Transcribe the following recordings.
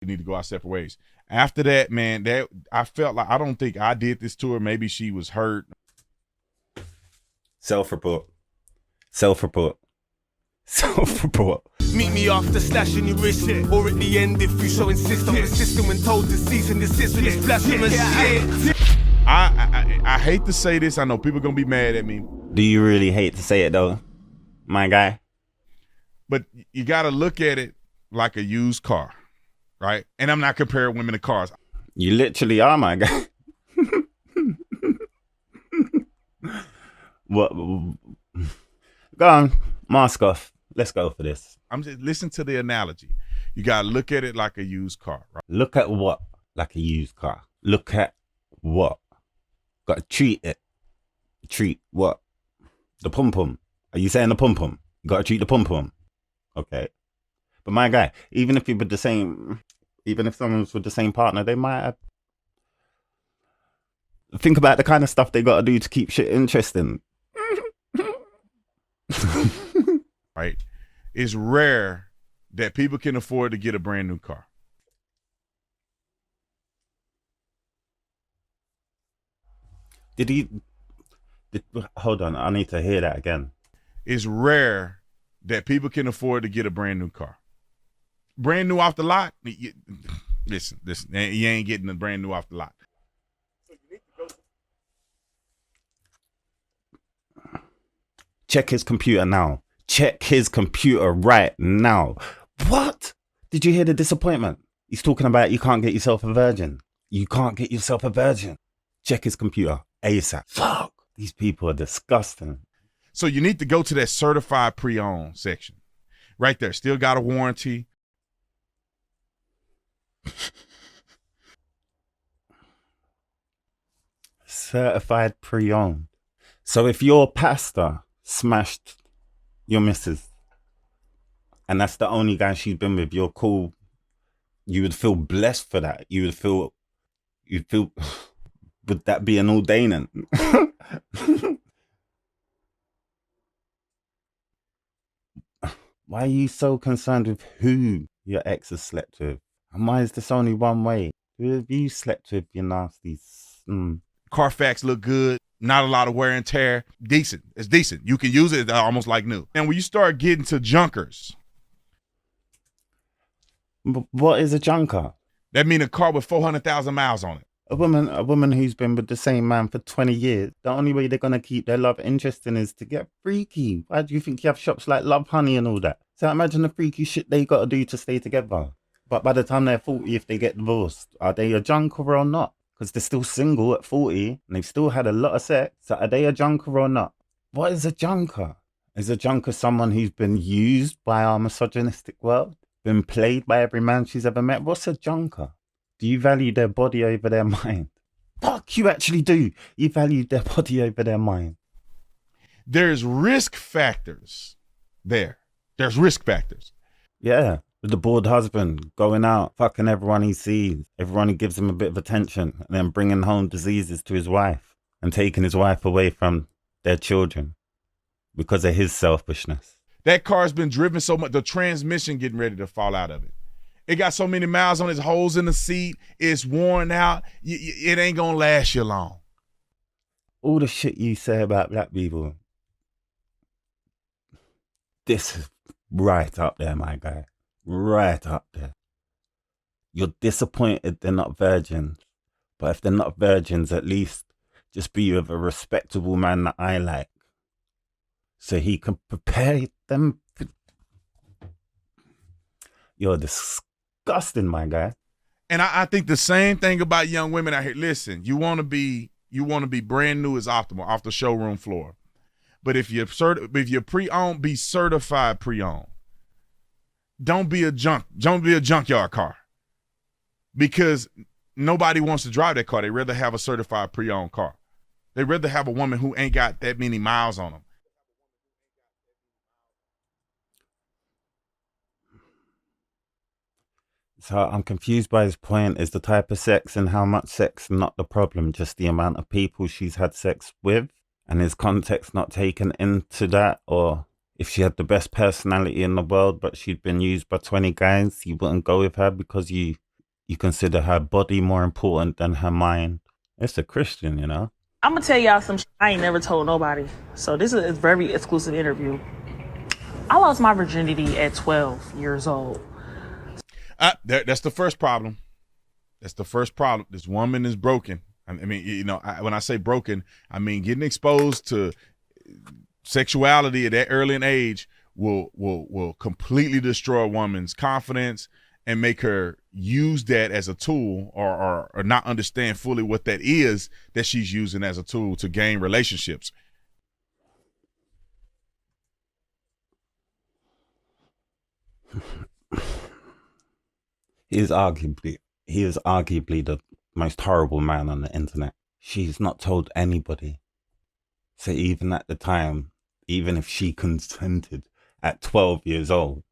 We need to go our separate ways. After that, man, that I felt like I don't think I did this to her. Maybe she was hurt. Self-report. Self-report. Self-report. Meet me after slashing your wrist, or at the end if you so insist. I'm persistent when told to cease and desist with this blasphemous shit. I hate to say this. I know people are gonna be mad at me. Do you really hate to say it though, my guy? But you gotta look at it like a used car, right? And I'm not comparing women to cars. You literally are, my guy. What? Go on, mask off. Let's go for this. I'm just listen to the analogy. You gotta look at it like a used car, right? Look at what? Like a used car. Look at what? Gotta treat it. Treat what? The pum-pum. Are you saying the pum-pum? You gotta treat the pum-pum. Okay. But my guy, even if someone was with the same partner, they might have. Think about the kind of stuff they gotta do to keep shit interesting. Right? It's rare that people can afford to get a brand new car. Hold on, I need to hear that again. It's rare that people can afford to get a brand new car. Brand new off the lot. Listen, you ain't getting a brand new off the lot. Check his computer now. Check his computer right now. What? Did you hear the disappointment? He's talking about you can't get yourself a virgin. You can't get yourself a virgin. Check his computer ASAP. Fuck. These people are disgusting. So you need to go to that certified pre-owned section. Right there. Still got a warranty. Certified pre-owned. So if your pastor smashed your missus and that's the only guy she's been with, you're cool, you would feel blessed for that. You'd feel would that be an ordaining? Why are you so concerned with who your ex has slept with? And why is this only one way? Who have you slept with, you nasties? Carfax look good. Not a lot of wear and tear. Decent. It's decent. You can use it. It's almost like new. And when you start getting to junkers. What is a junker? That means a car with 400,000 miles on it. A woman who's been with the same man for 20 years, the only way they're going to keep their love interesting is to get freaky. Why do you think you have shops like Love Honey and all that? So imagine the freaky shit they got to do to stay together. But by the time they're 40, if they get divorced, are they a junker or not? Because they're still single at 40 and they've still had a lot of sex. So are they a junker or not? What is a junker? Is a junker someone who's been used by our misogynistic world? Been played by every man she's ever met? What's a junker? Do you value their body over their mind? Fuck, you actually do. You value their body over their mind. There's risk factors there. There's risk factors. Yeah. With the bored husband going out, fucking everyone he sees, everyone who gives him a bit of attention, and then bringing home diseases to his wife and taking his wife away from their children because of his selfishness. That car's been driven so much, the transmission getting ready to fall out of it. It got so many miles on its holes in the seat. It's worn out. It ain't gonna last you long. All the shit you say about black people, this is right up there, my guy. Right up there. You're disappointed they're not virgins. But if they're not virgins, at least just be with a respectable man that I like. So he can prepare them. You're disgusting, my guy. And I think the same thing about young women out here. Listen, you want to be brand new is optimal off the showroom floor. But if you're pre-owned, be certified pre-owned. Don't be a junkyard car. Because nobody wants to drive that car. They rather have a certified pre-owned car. They rather have a woman who ain't got that many miles on them. So I'm confused by his point. Is the type of sex and how much sex not the problem, just the amount of people she's had sex with? And is context not taken into that? Or if she had the best personality in the world, but she'd been used by 20 guys, you wouldn't go with her because you You consider her body more important than her mind. It's a Christian, you know. I'm gonna tell y'all some shit I ain't never told nobody. So this is a very exclusive interview. I lost my virginity at 12 years old. That's the first problem. That's the first problem. This woman is broken. I mean, you know, when I say broken, I mean getting exposed to sexuality at that early an age will completely destroy a woman's confidence and make her use that as a tool or not understand fully what that is that she's using as a tool to gain relationships. He is arguably the most horrible man on the internet. She's not told anybody. So even at the time, even if she consented at 12 years old,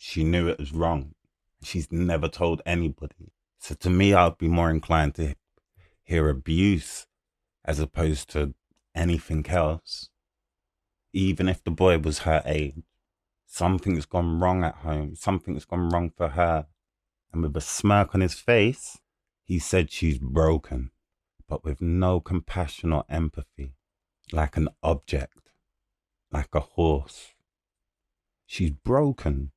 she knew it was wrong. She's never told anybody. So to me, I'd be more inclined to hear abuse as opposed to anything else. Even if the boy was her age, something's gone wrong at home. Something's gone wrong for her. And with a smirk on his face, he said she's broken, but with no compassion or empathy, like an object, like a horse. She's broken.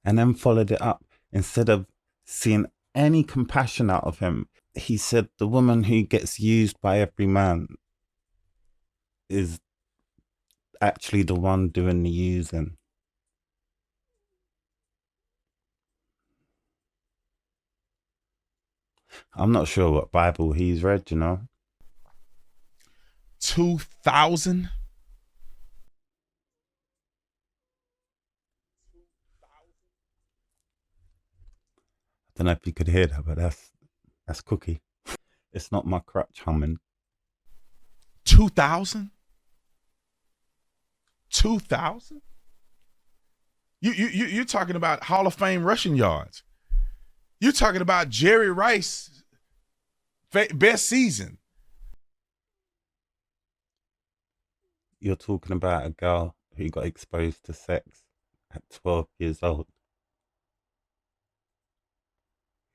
And then followed it up. Instead of seeing any compassion out of him, he said the woman who gets used by every man is actually the one doing the using. I'm not sure what Bible he's read, you know. 2000? I don't know if you could hear that, but that's Cookie. It's not my crutch humming. 2000? 2000? You're talking about Hall of Fame rushing yards. You're talking about Jerry Rice best season. You're talking about a girl who got exposed to sex at 12 years old,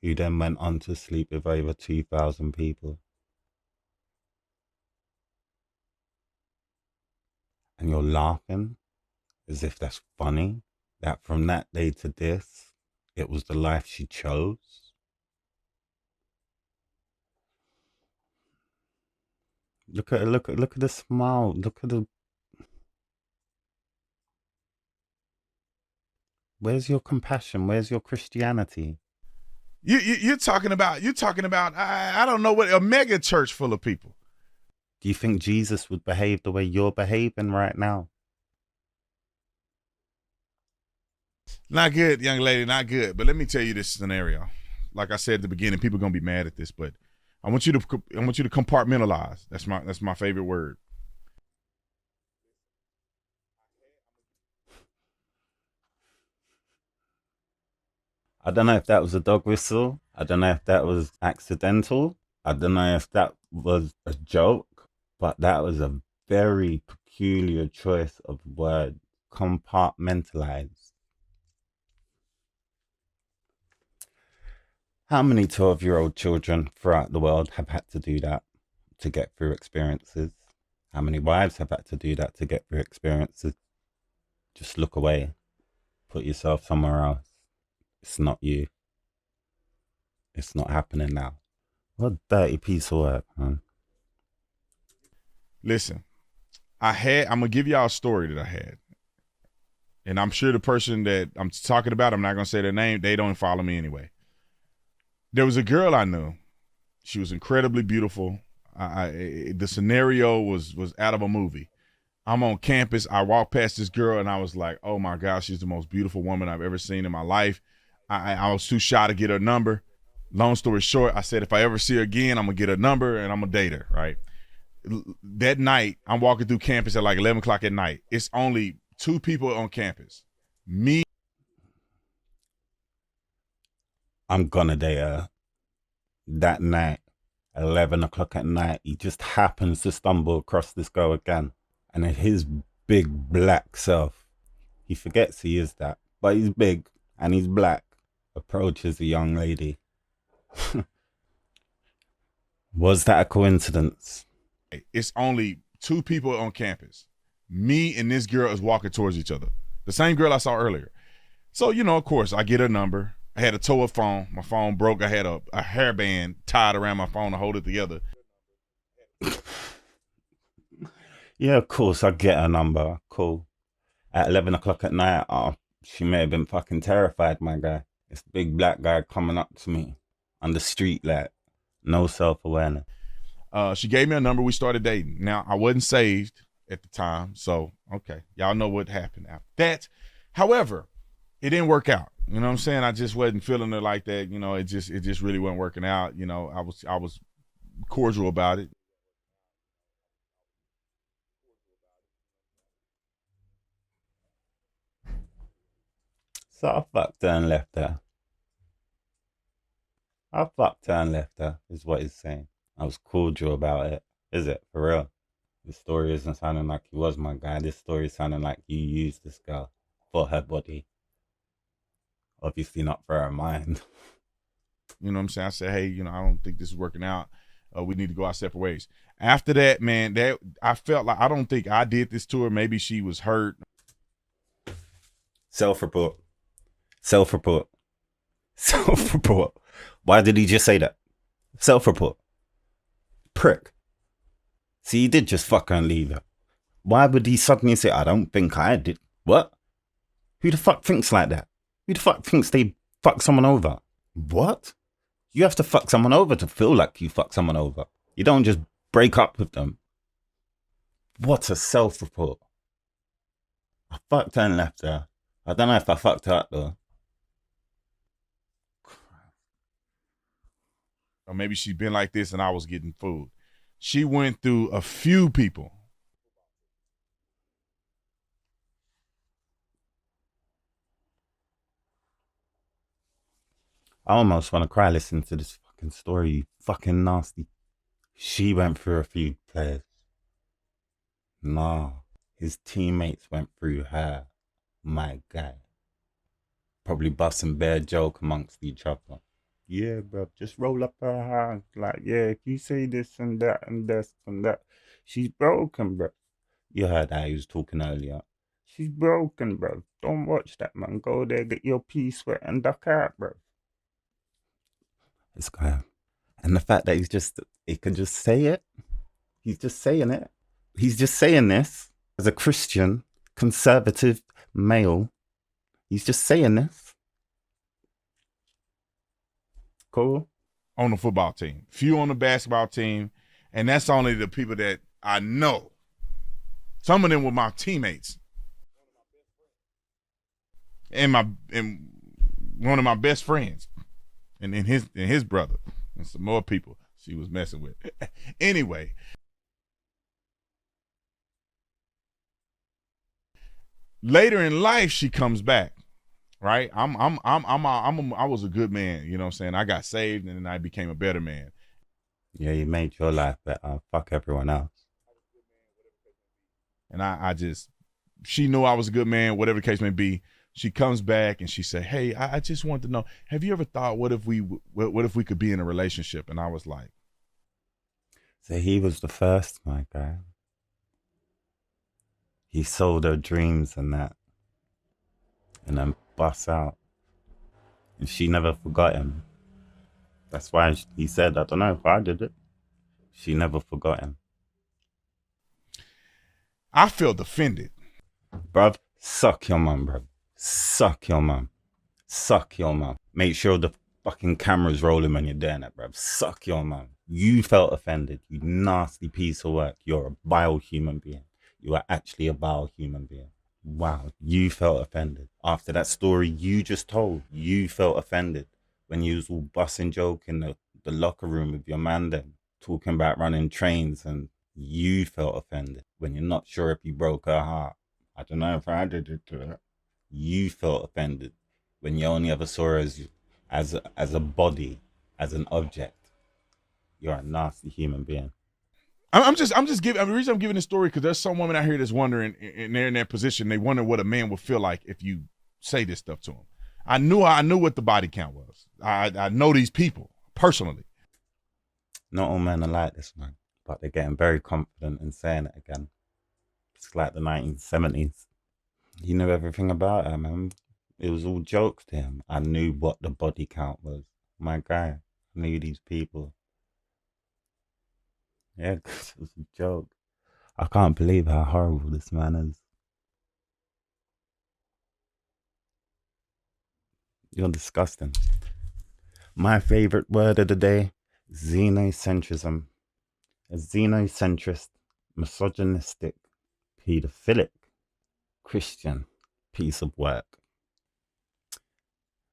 who then went on to sleep with over 2,000 people. And you're laughing as if that's funny, that from that day to this, it was the life she chose. Look at the smile. Look at the. Where's your compassion? Where's your Christianity? You're talking about I don't know what, a mega church full of people. Do you think Jesus would behave the way you're behaving right now? Not good, young lady, not good. But let me tell you this scenario. Like I said at the beginning, people are gonna be mad at this, but I want you to compartmentalize. That's my favorite word. I don't know if that was a dog whistle. I don't know if that was accidental. I don't know if that was a joke, but that was a very peculiar choice of word. Compartmentalize. How many 12-year-old children throughout the world have had to do that to get through experiences? How many wives have had to do that to get through experiences? Just look away. Put yourself somewhere else. It's not you. It's not happening now. What a dirty piece of work, man. Listen, I'm going to give y'all a story that I had. And I'm sure the person that I'm talking about, I'm not going to say their name, they don't follow me anyway. There was a girl I knew. She was incredibly beautiful. The scenario was out of a movie. I'm on campus. I walked past this girl, and I was like, oh, my gosh, she's the most beautiful woman I've ever seen in my life. I was too shy to get her number. Long story short, I said, if I ever see her again, I'm going to get her number, and I'm going to date her, right? That night, I'm walking through campus at like 11 o'clock at night. It's only 2 people on campus. Me. I'm gonna date her. That night, 11 o'clock at night, he just happens to stumble across this girl again. And his big black self, he forgets he is that. But he's big and he's black, approaches a young lady. Was that a coincidence? It's only 2 people on campus. Me and this girl is walking towards each other. The same girl I saw earlier. So, you know, of course, I get her number. I had to tow a phone. My phone broke. I had a hairband tied around my phone to hold it together. Yeah, of course, I get her number. Cool. At 11 o'clock at night, she may have been fucking terrified, my guy. This big black guy coming up to me on the street, like, no self-awareness. She gave me a number. We started dating. Now, I wasn't saved at the time, so, okay. Y'all know what happened after that. However, it didn't work out. You know what I'm saying? I just wasn't feeling it like that. You know, it just really wasn't working out. You know, I was cordial about it. So I fucked her and left her. I fucked her and left her, is what he's saying. I was cordial about it. Is it? For real? This story isn't sounding like he was my guy. This story is sounding like you used this girl for her body. Obviously not for her mind. You know what I'm saying? I said, hey, you know, I don't think this is working out. We need to go our separate ways. After that, man, I felt like, I don't think I did this to her. Maybe she was hurt. Self-report. Self-report. Self-report. Why did he just say that? Self-report. Prick. See, he did just fuck her and leave her. Why would he suddenly say, I don't think I did? What? Who the fuck thinks like that? Who the fuck thinks they fuck someone over? What? You have to fuck someone over to feel like you fuck someone over. You don't just break up with them. What a self-report. I fucked her and left her. I don't know if I fucked her up though. Or maybe she'd been like this and I was getting food. She went through a few people. I almost want to cry listening to this fucking story, you fucking nasty. She went through a few players. Nah, his teammates went through her. My guy. Probably busting bare joke amongst each other. Yeah, bro, just roll up her hands. Like, yeah, if you say this and that and this and that, she's broken, bro. You heard how he was talking earlier. She's broken, bro. Don't watch that, man. Go there, get your pea sweat and duck out, bro. This guy. And the fact that he can just say it. He's just saying it. He's just saying this as a Christian, conservative male. He's just saying this. Cool. On the football team, few on the basketball team, and that's only the people that I know. Some of them were my teammates, and one of my best friends, and his brother, and some more people she was messing with. Anyway, later in life, she comes back. Right, I was a good man, you know what I'm saying? I got saved and then I became a better man. Yeah, you made your life better. Fuck everyone else. And she knew I was a good man, whatever the case may be. She comes back and she said, hey, I just wanted to know, have you ever thought, what if we could be in a relationship? And I was like. So he was the first, my guy. He sold her dreams and that. And then bust out. And she never forgot him. That's why he said, I don't know if I did it. She never forgot him. I felt offended. Bruv, suck your mum, bruv. Suck your mum. Suck your mum. Make sure the fucking camera's rolling when you're doing it, bruv. Suck your mum. You felt offended. You nasty piece of work. You're a vile human being. You are actually a vile human being. Wow, you felt offended. After that story you just told, you felt offended when you was all busting joke in the locker room with your man then, talking about running trains, and you felt offended when you're not sure if you broke her heart. I don't know if I did it to her. You felt offended when you only ever saw her as a body, as an object. You're a nasty human being. I'm just giving. The reason I'm giving this story because there's some women out here that's wondering, and they're in that position. They wonder what a man would feel like if you say this stuff to them. I knew what the body count was. I know these people personally. Not all men are like this, man, but they're getting very confident in saying it again. It's like the 1970s. He knew everything about her, man. It was all jokes to him. I knew what the body count was. My guy, I knew these people. Yeah, because it was a joke. I can't believe how horrible this man is. You're disgusting. My favorite word of the day, xenocentrism. A xenocentrist, misogynistic, pedophilic, Christian piece of work.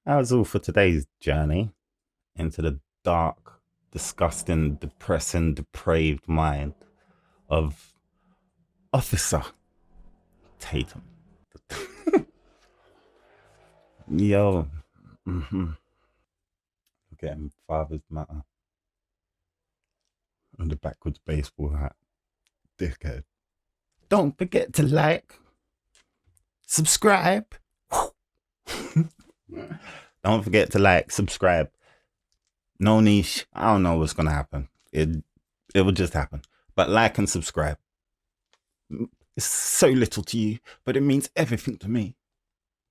That was all for today's journey into the dark, disgusting, depressing, depraved mind of Officer Tatum. Yo. Getting Father's Matter. And the backwards baseball hat. Dickhead. Don't forget to like, subscribe. Don't forget to like, subscribe. No niche. I don't know what's gonna happen. It will just happen. But like and subscribe. It's so little to you, but it means everything to me.